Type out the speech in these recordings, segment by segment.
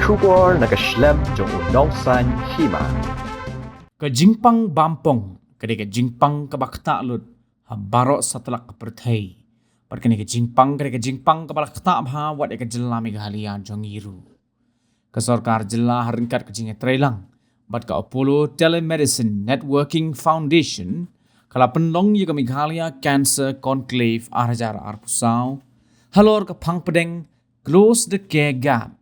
Shubor nakaslem jong unongsan Hima. Ke Jingpang Bampong, ke Jingpang ke Bakta Lut, barok setelah ke Perthai. Perkini ke Jingpang ke Bakta Abha, wat ke jelami ke halian jong iru. Ke Sarkar Jela haringkat ke Jingat Trelang, bat ke Apollo Telemedicine Networking Foundation, kala penlong ye ke Meghalaya Cancer Conclave Arhajar Arpusau, halor ke Pang Pedeng, Close the Care Gap,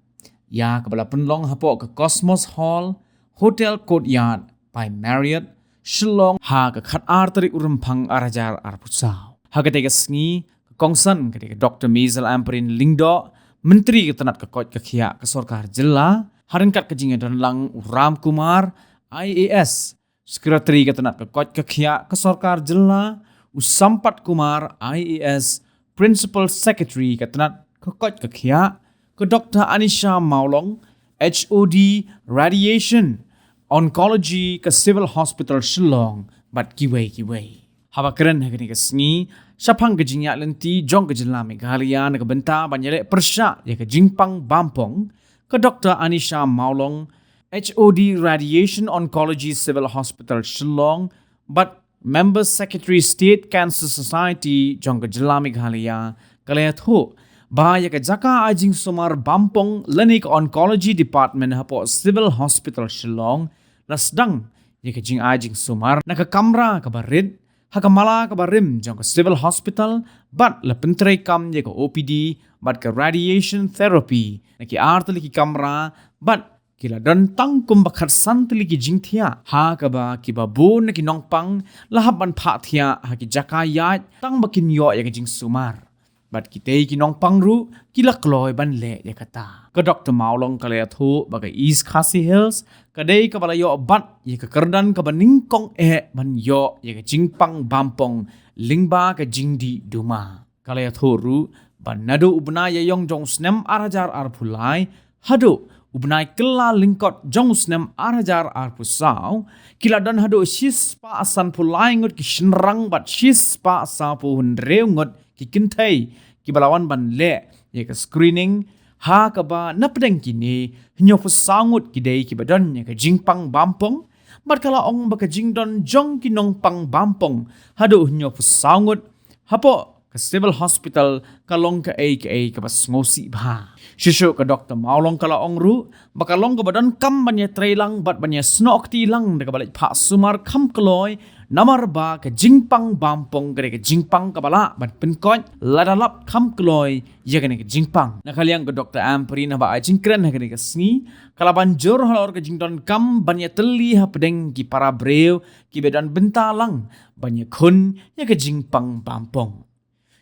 ya kepala penlong hapok ke Cosmos Hall, Hotel Courtyard by Marriott, Shillong, ha ke khat arteri urumpang Arhajar Arpusau. Ha ketika sengi, ke Kongsan ketika Dr. Maisel Amperin Lingdo, Menteri ketenat ke Kot Kekia ke Sarkar Jela, haringkat ke Jingat Lang Ram Kumar, IAS, Sekretari ketenat ke Kot Kekia ke Sarkar Jela, Usampat Kumar, IAS, Principal Secretary ketenat ke Kot Kekia, ke Dr. Anisha Maulong, HOD Radiation Oncology ke Civil Hospital Shillong, bat kiwai. Haba keren hagani ke sengi, syapang ke jinyak lenti jong ke jela Meghalaya ke benta banyalek persyak ya ke Jingpang Bampong, ke Dr. Anisha Maulong, HOD Radiation Oncology Civil Hospital Shillong, bat Member Secretary State Cancer Society jong ke jela Meghalaya, kalayat ho, bahaya ke jaka ajing sumar Bampong Clinic Oncology Department hapo Civil Hospital Shillong nasdang ya ke jing ajing sumar na ke kamra ke barid hakamala ke barim jong ke Civil Hospital bat la pentrai kam ya ke OPD bat ke radiation therapy na ki artli ki kamra bat kila dantang kumbakat santli ki jing thia ha ka ba Kiba bon na ki nongpang lahap ban pha thia ha ki jaka yat tang bakin yo ya ke jing sumar bat kitay kinong pangru kilakloy ban le ya kata. Ke Dr. Maulong kalayatho bagai East Khasi Hills kadai ka balayo bat ya ke kerdan ka baningkong ban yo ya ke Jingpang Bampong lingba ke jingdi duma. Kalayatho ru ban nado ubna ya yong jong snem Arhajar Arpulai hado ubnai kela lingkot jong snem Arhajar Arpusau kila dan hado shis pa asan pulai ngut ki shinrang bat shis pa asa pu hundreu ngut ki kintai ki balawan ban le ya ke screening ha ka ba napdeng kini hinyo fu sangut ki dei ki badan ya ke Jingpang Bampong bat kala ong ba ke jingdon jong ki nong pang Bampong hado hinyo fu sangut hapo ke Civil Hospital kalong ke ke ba ngosi ba shisho ke Dr. Maulong kala ong ru bakalong ke badan kam banya trailang bat banya snok ti lang de balik pak sumar kam kloy namar ba ke Jingpang Bampong ke Jingpang kabala bat penkot ladalap kam kloy ya ke Jingpang nakaliang ke Dr. Amperin ba jingkren ke sengi kala banjur halor ke jingdon kam banya teli ha pedeng ki para breu ki bedan bentalang banya kun ya ke Jingpang Bampong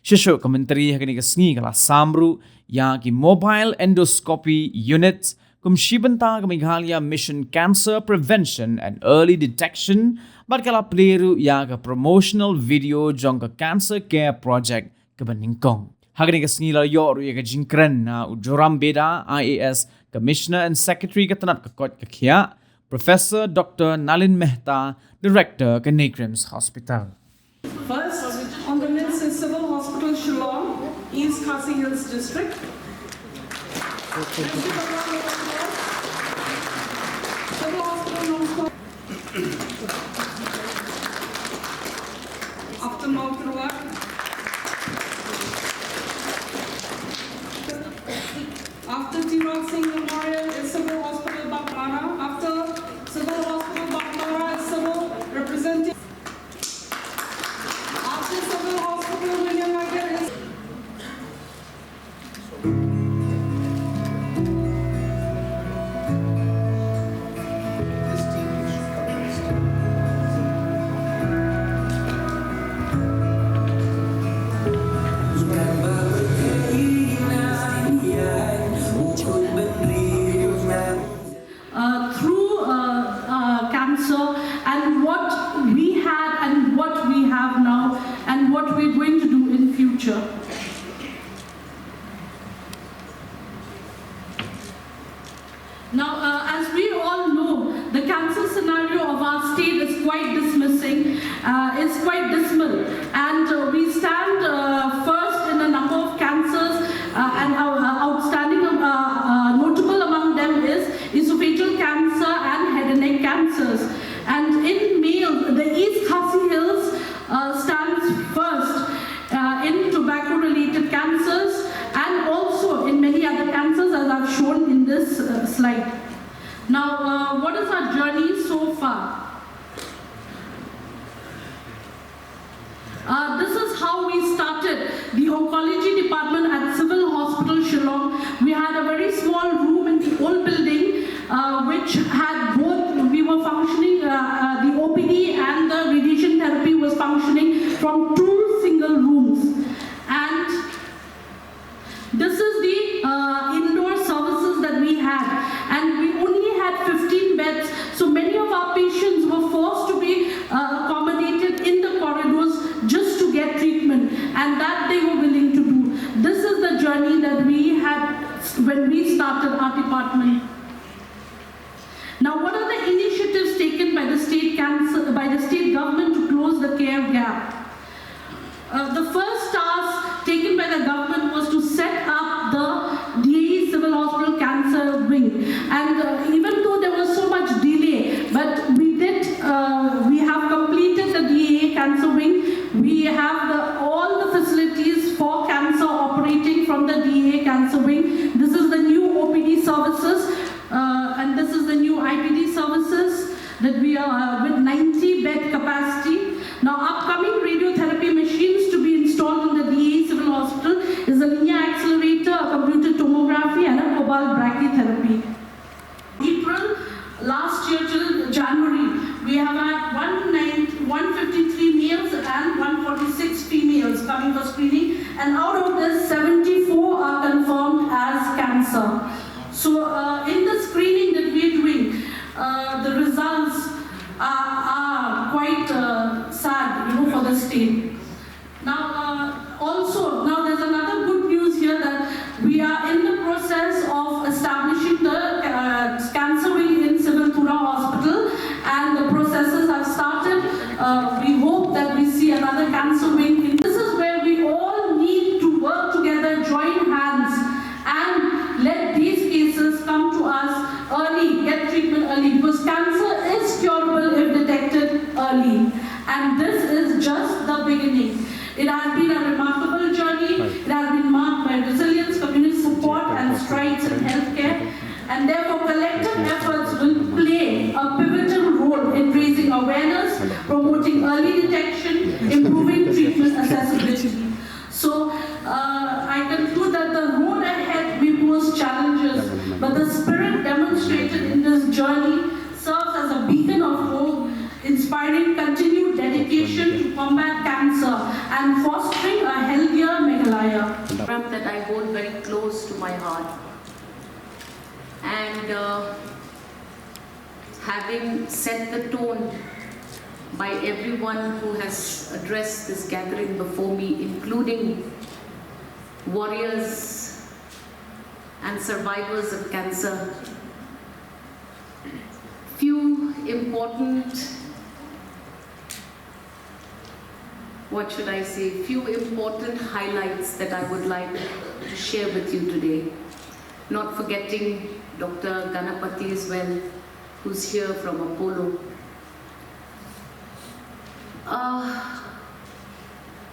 shisho ke menteri ha ke sengi kala samru ya ki mobile endoscopy units kumshibenta ke Meghalaya Mission Cancer Prevention and Early Detection bat kala pleru ya ke promotional video jong ke Cancer Care Project ke Baningkong. Hagani ke snila yoru ya ke jingkren na ujoram beda IAS Commissioner and Secretary ke tenat ke Kot Kekia, Professor Dr. Nalin Mehta, Director ke Negrims Hospital. First on the list is Civil Hospital Shillong, East Khasi Hills District. Civil Hospital after Mount Ruak. After Tirok Singh Memorial is Civil Hospital Bakmara. After Civil Hospital Bakmara is Civil Representative. After Civil Hospital William Nagar is cancer and what we had and what we have now and what we're going to do in future. Now, as we all know, the cancer scenario of our state is quite dismissing, is quite dismal, and we stand first in a number of cancers, and our outstanding notable among them is slide. Now, what is our journey so far? This is how we started the oncology department at Civil Hospital Shillong. We had a very small room in the old building which had both, we were functioning, the OPD and the radiation therapy was functioning from 2 single rooms. And this is the indoor services that we had, and we only had 15 beds, so many of our patients were forced to be accommodated in the corridors just to get treatment, and that they were willing to do. This is the journey that we had when we started our department. Now, what are the initiatives taken by the state government to close the care gap? The first task taken by the government was to set up the DAE Civil Hospital Cancer Wing. And even though there was so much delay, but we have completed the DAE Cancer Wing. We have all the facilities for cancer operating from the DAE Cancer Wing. This is the new OPD services, and this is the new IPD services that we are with 90 bed capacity. Now, upcoming radiotherapy machines to be installed in the DAE Civil Hospital is a linear accelerator, a computed tomography, and a cobalt brachytherapy. April last year till January, we have had 153 males and 146 females coming for screening, and out of this, 74 are confirmed as cancer. So, in the screening that we are doing, the results are quite sad, for the state. Now, now there's another good news here that we are in the process of establishing the cancer wing in Civil Pura Hospital, and the processes have started. We hope that we see another cancer wing. This is where we all need to work together, join hands, and let these cases come to us early, get treatment early, because cancer is curable if detected early. And this is just the beginning. It has been a remarkable journey. It has been marked by resilience, community support, and strides in healthcare. And therefore, collective efforts will play a pivotal role in raising awareness, promoting early detection, improving treatment accessibility. So, I conclude that the road ahead we pose challenges, but the spirit demonstrated in this journey serves as a beacon of hope, inspiring continued dedication to combat cancer and fostering a healthier Meghalaya. Program that I hold very close to my heart. And having set the tone by everyone who has addressed this gathering before me, including warriors and survivors of cancer, few important highlights that I would like to share with you today. Not forgetting Dr. Ganapati as well, who's here from Apollo.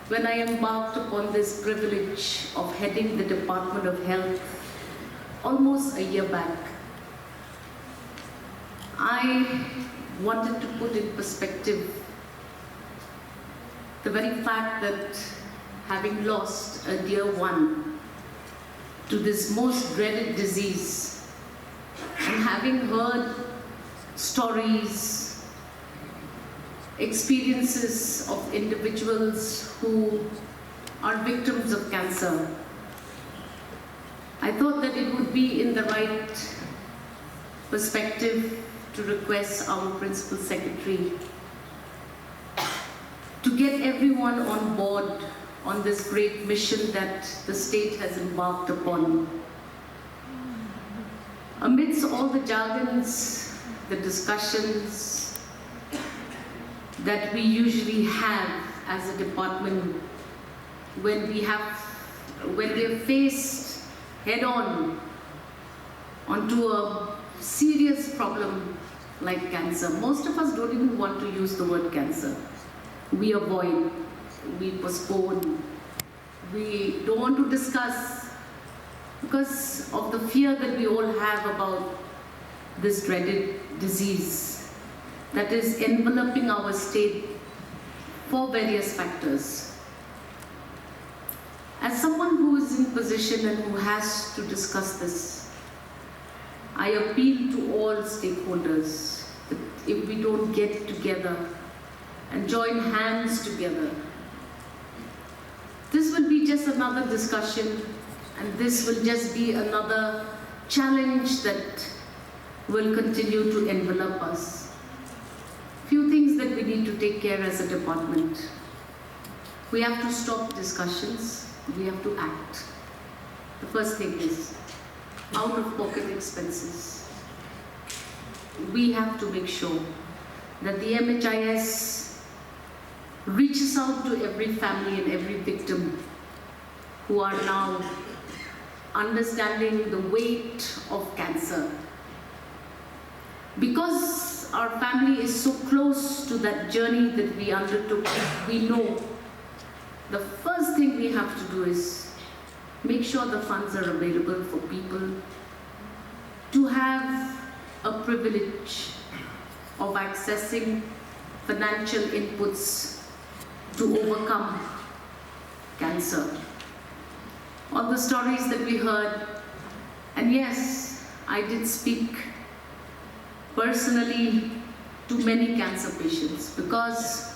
When I embarked upon this privilege of heading the Department of Health almost a year back, I wanted to put in perspective the very fact that having lost a dear one to this most dreaded disease, and having heard stories, experiences of individuals who are victims of cancer, I thought that it would be in the right perspective to request our Principal Secretary to get everyone on board on this great mission that the state has embarked upon. Amidst all the jargons, the discussions that we usually have as a department when we are faced head-on onto a serious problem like cancer, most of us don't even want to use the word cancer. We avoid, we postpone, we don't want to discuss because of the fear that we all have about this dreaded disease that is enveloping our state for various factors. As someone who is in position and who has to discuss this, I appeal to all stakeholders that if we don't get together and join hands together, this will be just another discussion, and this will just be another challenge that will continue to envelop us. Few things that we need to take care as a department. We have to stop discussions. We have to act. The first thing is out-of-pocket expenses. We have to make sure that the MHIS reaches out to every family and every victim who are now understanding the weight of cancer. Because our family is so close to that journey that we undertook, we know the first thing we have to do is make sure the funds are available for people to have a privilege of accessing financial inputs to overcome cancer. All the stories that we heard, and yes, I did speak personally to many cancer patients because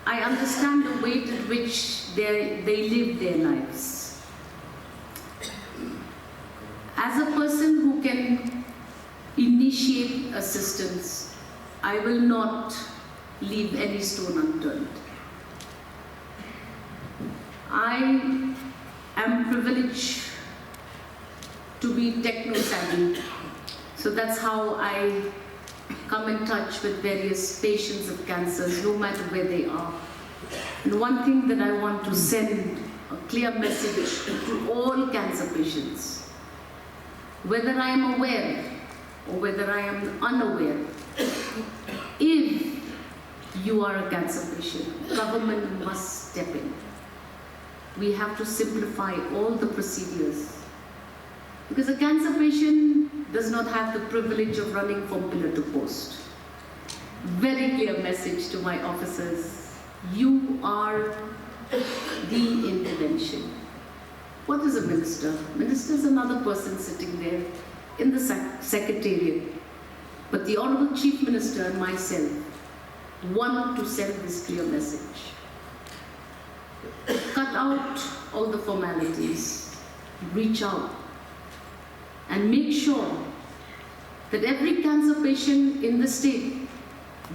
I understand the way at which they live their lives. As a person who can initiate assistance, I will not leave any stone unturned. I am privileged to be techno-savvy, so that's how I come in touch with various patients of cancers, no matter where they are. And one thing that I want to send a clear message to all cancer patients, whether I am aware or whether I am unaware, if you are a cancer patient, government must step in. We have to simplify all the procedures. Because a cancer patient does not have the privilege of running from pillar to post. Very clear message to my officers. You are the intervention. What is a minister? Minister is another person sitting there in the secretariat. But the Honorable Chief Minister and myself want to send this clear message. Cut out all the formalities. Reach out. And make sure that every cancer patient in the state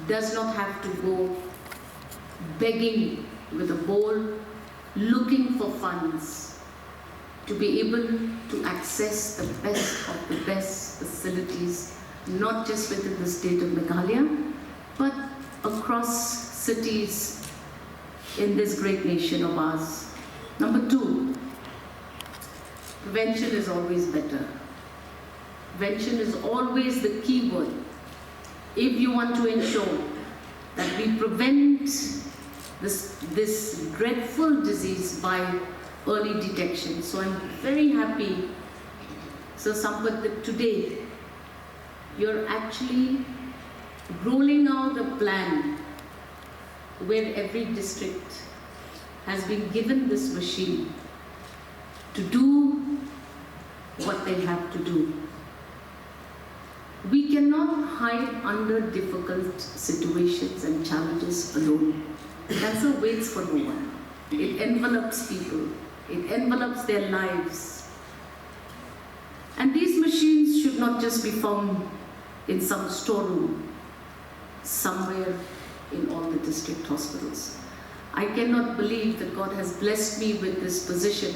does not have to go begging with a bowl, looking for funds to be able to access the best of the best facilities, not just within the state of Meghalaya, but across cities in this great nation of ours. Number two, prevention is always better. Prevention is always the key word. If you want to ensure that we prevent this dreadful disease by early detection. So I'm very happy, Sir Sampath, that today you're actually rolling out a plan where every district has been given this machine to do what they have to do. We cannot hide under difficult situations and challenges alone. Cancer waits for no one. It envelops people. It envelops their lives. And these machines should not just be found in some storeroom, somewhere in all the district hospitals. I cannot believe that God has blessed me with this position.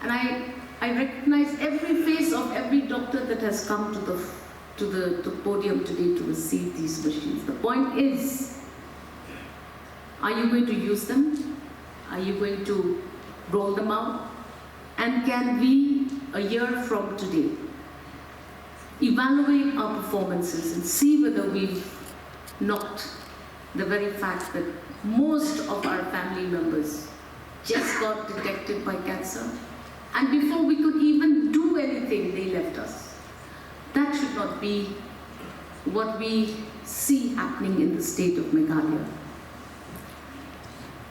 And I recognize every face of every doctor that has come to the podium today to receive these machines. The point is, are you going to use them? Are you going to roll them out? And can we, a year from today, evaluate our performances and see whether we've knocked the very fact that most of our family members just got detected by cancer, and before we could even do anything, they left us. be what we see happening in the state of Meghalaya.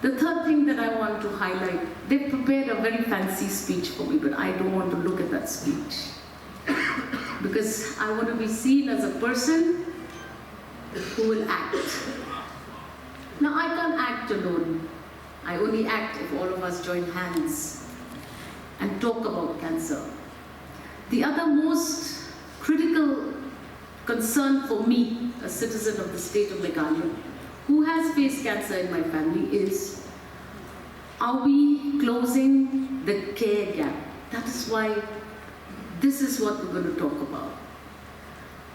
The third thing that I want to highlight, they prepared a very fancy speech for me, but I don't want to look at that speech. Because I want to be seen as a person who will act. Now, I can't act alone. I only act if all of us join hands and talk about cancer. The other most critical concern for me, a citizen of the state of Meghalaya, who has faced cancer in my family, is, are we closing the care gap? That is why this is what we're going to talk about.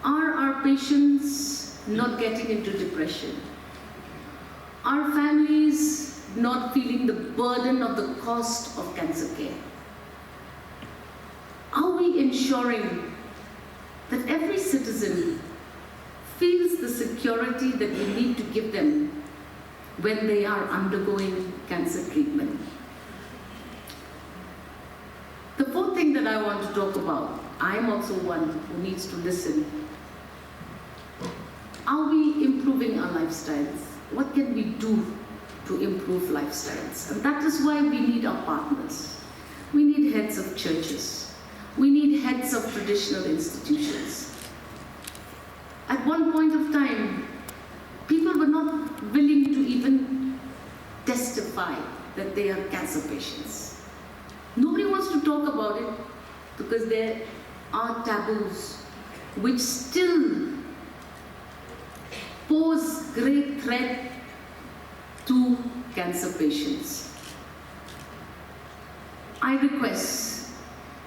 Are our patients not getting into depression? Are families not feeling the burden of the cost of cancer care? Are we ensuring that every citizen feels the security that we need to give them when they are undergoing cancer treatment? The fourth thing that I want to talk about, I'm also one who needs to listen. Are we improving our lifestyles? What can we do to improve lifestyles? And that is why we need our partners. We need heads of churches. We need heads of traditional institutions. At one point of time, people were not willing to even testify that they are cancer patients. Nobody wants to talk about it because there are taboos which still pose great threat to cancer patients. I request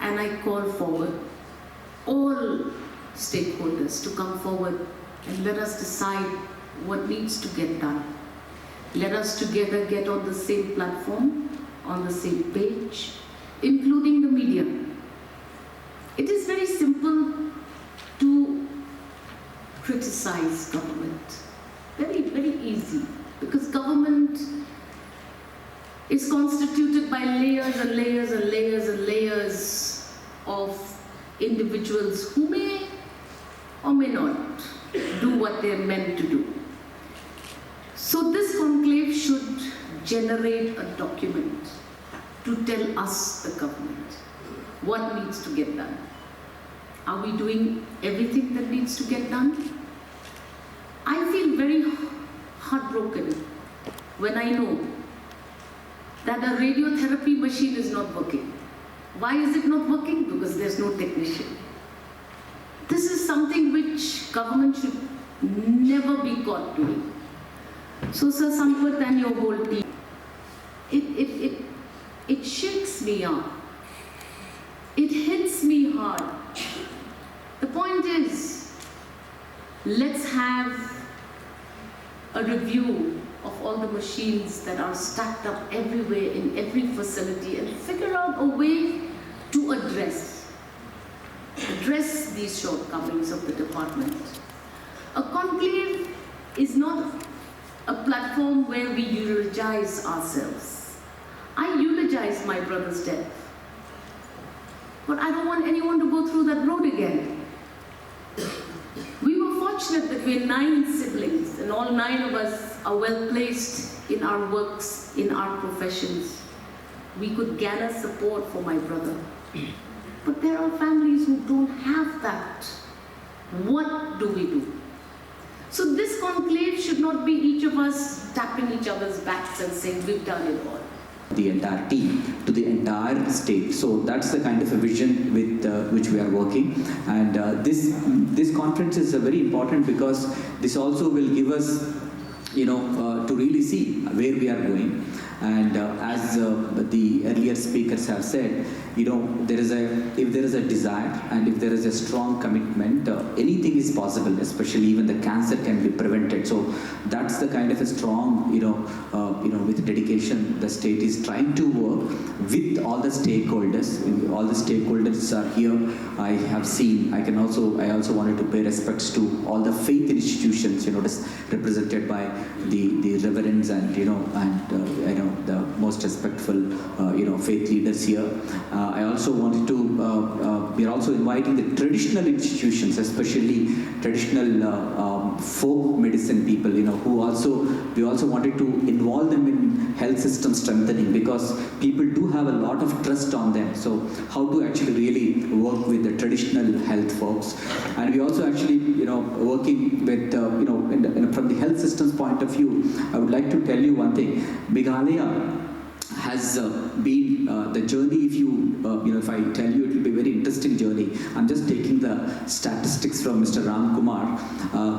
and I call forward all stakeholders to come forward and let us decide what needs to get done. Let us together get on the same platform, on the same page, including the media. It is very simple to criticize government. Very, very easy. Because government is constituted by layers and layers and layers and layers of individuals who may or may not do what they're meant to do. So this conclave should generate a document to tell us, the government, what needs to get done. Are we doing everything that needs to get done? I feel very heartbroken when I know that a radiotherapy machine is not working. Why is it not working? Because there's no technician. This is something which government should never be caught doing. So Sir Sampath and your whole team, it shakes me up. It hits me hard. The point is, let's have a review of all the machines that are stacked up everywhere in every facility and figure out a way to address these shortcomings of the department. A conclave is not a platform where we eulogize ourselves. I eulogize my brother's death, but I don't want anyone to go through that road again. We were fortunate that we're 9 siblings and all 9 of us are well placed in our works, in our professions. We could gather support for my brother. But there are families who don't have that. What do we do? So this conclave should not be each of us tapping each other's backs and saying, we've done it all. The entire team, to the entire state. So that's the kind of a vision with which we are working. And this conference is very important because this also will give us, to really see where we are going. And as the earlier speakers have said, if there is a desire and if there is a strong commitment, anything is possible, especially even the cancer can be prevented. So that's the kind of a strong, with dedication, the state is trying to work with all the stakeholders. All the stakeholders are here. I have seen, I also wanted to pay respects to all the faith institutions, represented by the reverends and, the most respectful, faith leaders here. I also wanted to we are also inviting the traditional institutions, especially traditional folk medicine people, who we also wanted to involve them in health system strengthening, because people do have a lot of trust on them. So how to actually really work with the traditional health folks. And we also actually, working with, from the health systems point of view, I would like to tell you one thing. Meghalaya has been the journey. If I tell you, it will be a very interesting journey. I'm just taking the statistics from Mr. Ram Kumar,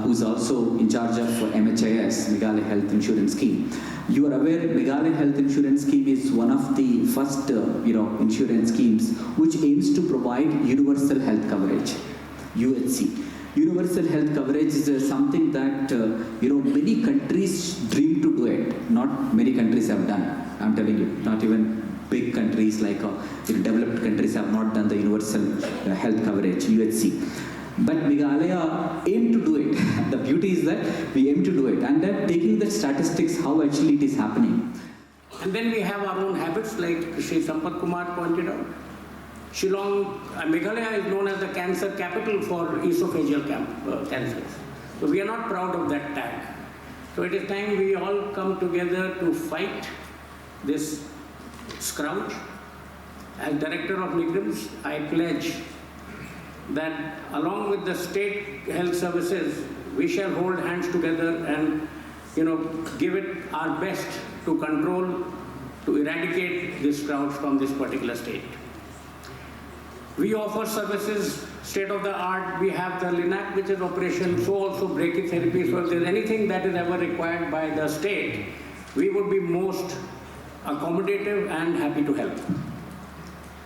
who's also in charge of MHIS, Meghalaya Health Insurance Scheme. You are aware, Meghalaya Health Insurance Scheme is one of the first, insurance schemes which aims to provide universal health coverage, UHC. Universal health coverage is something that many countries dream to do it. Not many countries have done. I'm telling you, not even big countries like developed countries have not done the universal health coverage, UHC. But Meghalaya aim to do it. The beauty is that we aim to do it, and then taking the statistics how actually it is happening. And then we have our own habits, like Shri Sampat Kumar pointed out. Shillong, Meghalaya is known as the cancer capital for esophageal cancers. So we are not proud of that tag. So it is time we all come together to fight this scourge. As Director of NIGRIMS, I pledge that along with the state health services, we shall hold hands together and give it our best to control, to eradicate this scourge from this particular state. We offer services state of the art. We have the LINAC, which is operation, so also brachytherapy. So if there's anything that is ever required by the state, we would be most accommodative and happy to help.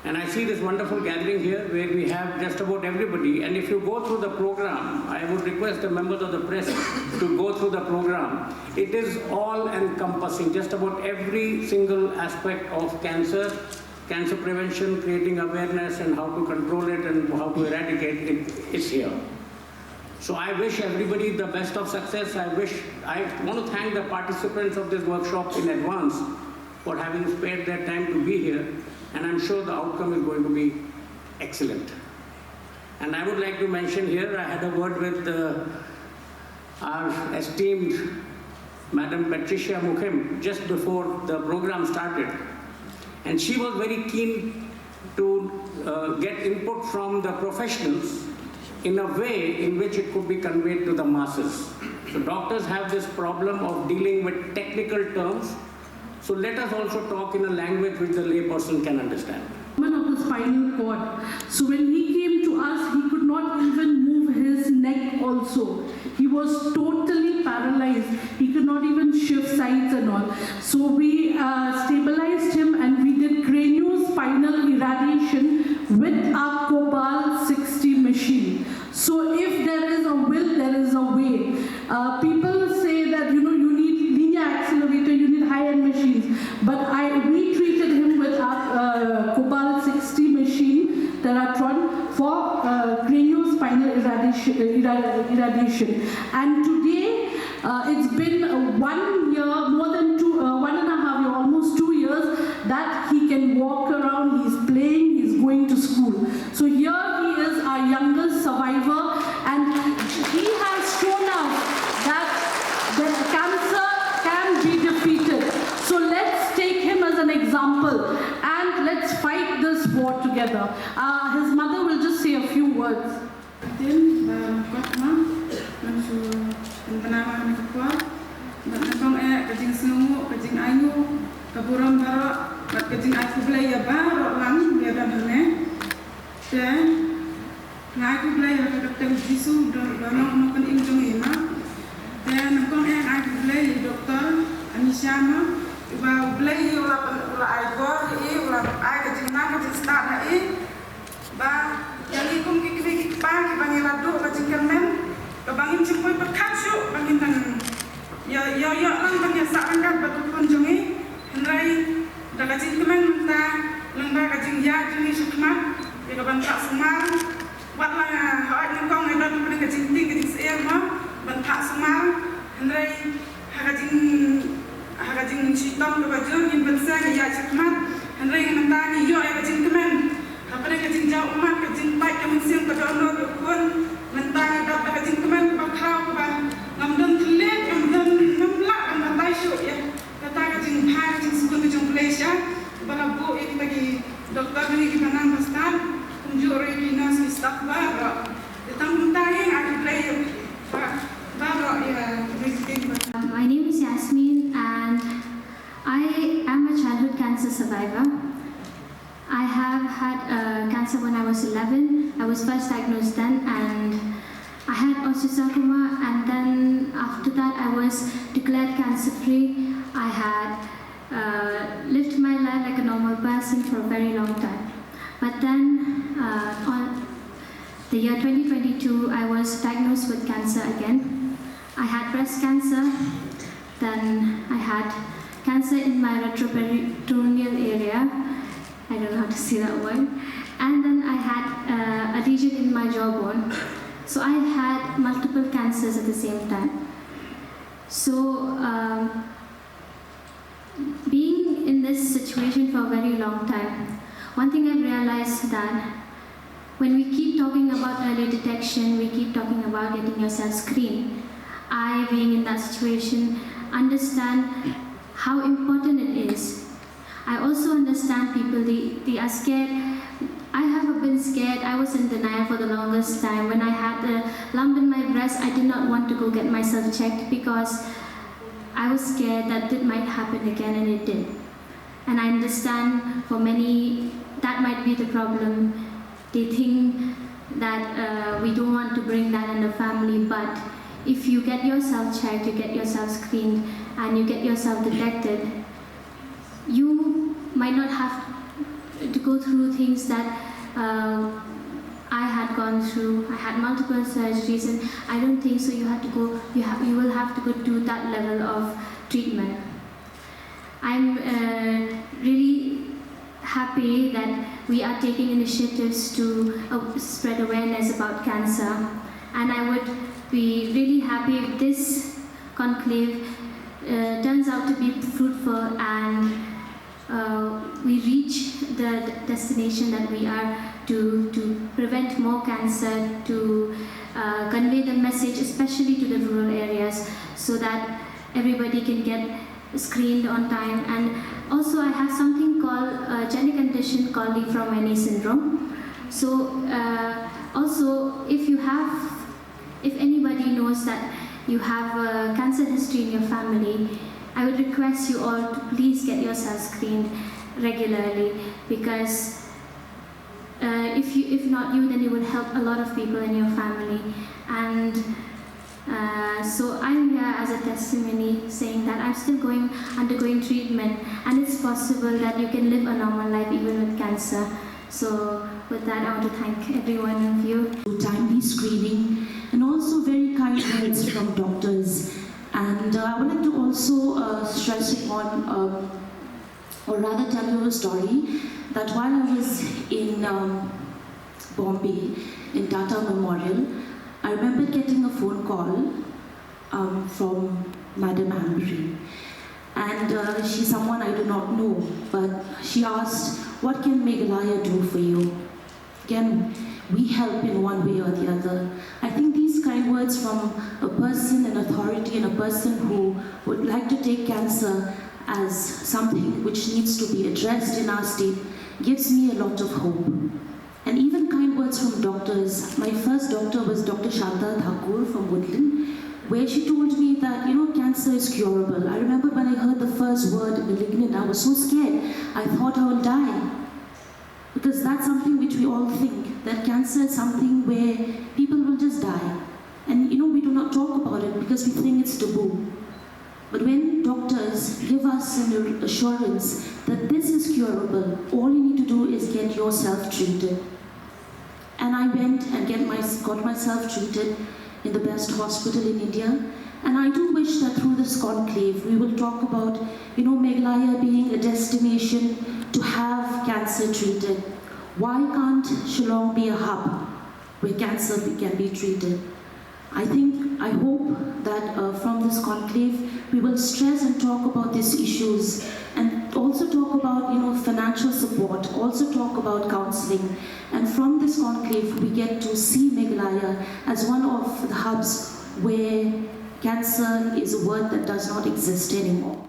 And I see this wonderful gathering here where we have just about everybody. And if you go through the program, I would request the members of the press to go through the program. It is all encompassing, just about every single aspect of cancer prevention, creating awareness and how to control it and how to eradicate it is here. So I wish everybody the best of success. I want to thank the participants of this workshop in advance for having spared their time to be here, and I'm sure the outcome is going to be excellent. And I would like to mention here, I had a word with our esteemed Madam Patricia Mukhim just before the program started. And she was very keen to get input from the professionals in a way in which it could be conveyed to the masses. So doctors have this problem of dealing with technical terms. So let us also talk in a language which the layperson can understand. Of the spinal cord. So when he came to us, he could not even move his neck also. He was totally paralyzed. He could not even shift sides and all. So we stabilized him and we did craniospinal irradiation with our Cobalt 60 machine. So if there is a will, there is a way. People say that you need linear accelerator, you need high-end machines. But we treated him with our Cobalt 60 machine, Teratron, for craniospinal irradiation. And today, it's been 1 year, more than 1.5 years, almost 2 years, that he can walk around, he's playing, he's going to school. So here he is, our youngest survivor, and he has shown us that the cancer can be defeated. So let's take him as an example and let's fight this war together. His mother will just say a few words. Hima. 11. I was first diagnosed then, and I had osteosarcoma, and then after that I was declared cancer-free. I had lived my life like a normal person for a very long time. But then on the year 2022, I was diagnosed with cancer again. I had breast cancer, then I had cancer in my retroperitoneal area. I don't know how to say that word. And then I had a lesion in my jawbone. So I had multiple cancers at the same time. So being in this situation for a very long time, one thing I've realized that when we keep talking about early detection, we keep talking about getting yourself screened. I, being in that situation, understand how important it is. I also understand people, they are scared. I have been scared. I was in denial for the longest time. When I had a lump in my breast, I did not want to go get myself checked because I was scared that it might happen again, and it did. And I understand for many, that might be the problem. They think that we don't want to bring that in the family, but if you get yourself checked, you get yourself screened, and you get yourself detected, you might not have to go through things that I had gone through. I had multiple surgeries, and I don't think so. You have to go. You will have to go to that level of treatment. I'm really happy that we are taking initiatives to spread awareness about cancer, and I would be really happy if this conclave turns out to be fruitful and we reach the destination that we are to prevent more cancer, to convey the message, especially to the rural areas, so that everybody can get screened on time. And also I have something called a genetic condition called Lee-From-Annie syndrome. So also if anybody knows that you have a cancer history in your family, I would request you all to please get yourself screened regularly, because if not you, then you would help a lot of people in your family. And so I'm here as a testimony saying that I'm still undergoing treatment, and it's possible that you can live a normal life even with cancer. So with that, I want to thank every one of you. Timely screening, and also very kind words from doctors. And I would like to also stress upon, or rather tell you a story, that while I was in Bombay, in Tata Memorial, I remember getting a phone call from Madam Ambry. And she's someone I do not know, but she asked, what can Meghalaya do for you? Can we help in one way or the other? I think these kind words from a person in authority and a person who would like to take cancer as something which needs to be addressed in our state gives me a lot of hope. And even kind words from doctors. My first doctor was Dr. Shanta Thakur from Woodland, where she told me that, cancer is curable. I remember when I heard the first word malignant, I was so scared. I thought I would die. Because that's something which we all think, that cancer is something where people will just die. And we do not talk about it because we think it's taboo. But when doctors give us an assurance that this is curable, all you need to do is get yourself treated. And I went and got myself treated in the best hospital in India. And I do wish that through this conclave, we will talk about, Meghalaya being a destination to have cancer treated. Why can't Shillong be a hub where cancer can be treated? I hope that from this conclave, we will stress and talk about these issues, and also talk about, financial support, also talk about counseling. And from this conclave, we get to see Meghalaya as one of the hubs where cancer is a word that does not exist anymore.